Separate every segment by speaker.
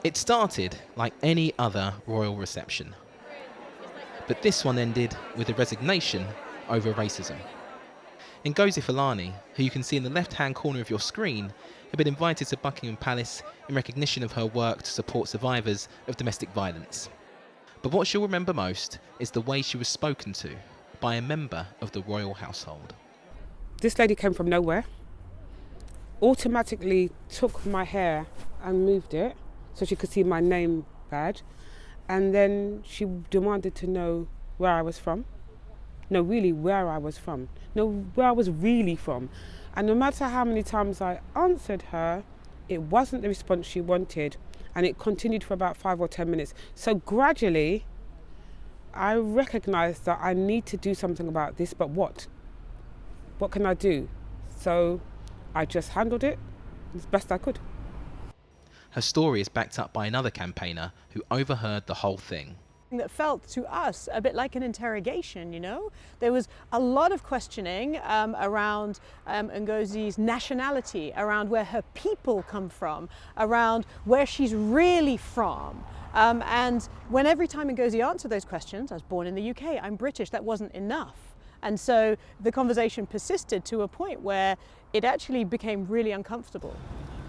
Speaker 1: It started like any other royal reception, but this one ended with a resignation over racism. Ngozi Fulani, who you can see in the left-hand corner of your screen, had been invited to Buckingham Palace in recognition of her work to support survivors of domestic violence. But what she'll remember most is the way she was spoken to by a member of the royal household.
Speaker 2: This lady came from nowhere, automatically took my hair and moved it so she could see my name badge, and then she demanded to know where I was from. No, really, where I was from. No, where I was really from. And no matter how many times I answered her, it wasn't the response she wanted, and it continued for about 5 or 10 minutes. So gradually, I recognised that I need to do something about this, but what? What can I do? So I just handled it as best I could.
Speaker 1: Her story is backed up by another campaigner who overheard the whole thing.
Speaker 3: That felt to us a bit like an interrogation, you know? There was a lot of questioning around Ngozi's nationality, around where her people come from, around where she's really from. And when every time Ngozi answered those questions, I was born in the UK, I'm British, that wasn't enough. And so the conversation persisted to a point where it actually became really uncomfortable.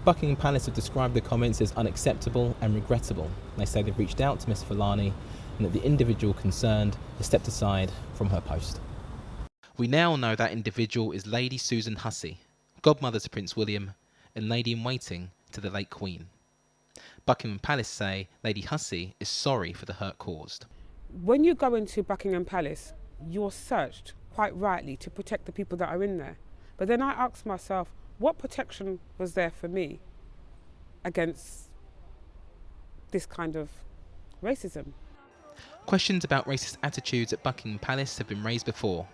Speaker 1: Buckingham Palace have described the comments as unacceptable and regrettable. They say they've reached out to Miss Fulani and that the individual concerned has stepped aside from her post. We now know that individual is Lady Susan Hussey, godmother to Prince William and lady-in-waiting to the late Queen. Buckingham Palace say Lady Hussey is sorry for the hurt caused.
Speaker 2: When you go into Buckingham Palace, you're searched, quite rightly, to protect the people that are in there. But then I asked myself, what protection was there for me against this kind of racism?
Speaker 1: Questions about racist attitudes at Buckingham Palace have been raised before.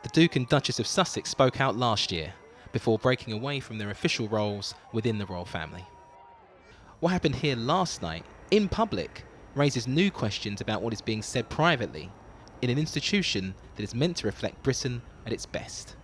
Speaker 1: The Duke and Duchess of Sussex spoke out last year, before breaking away from their official roles within the royal family. What happened here last night, in public, raises new questions about what is being said privately, in an institution that is meant to reflect Britain at its best.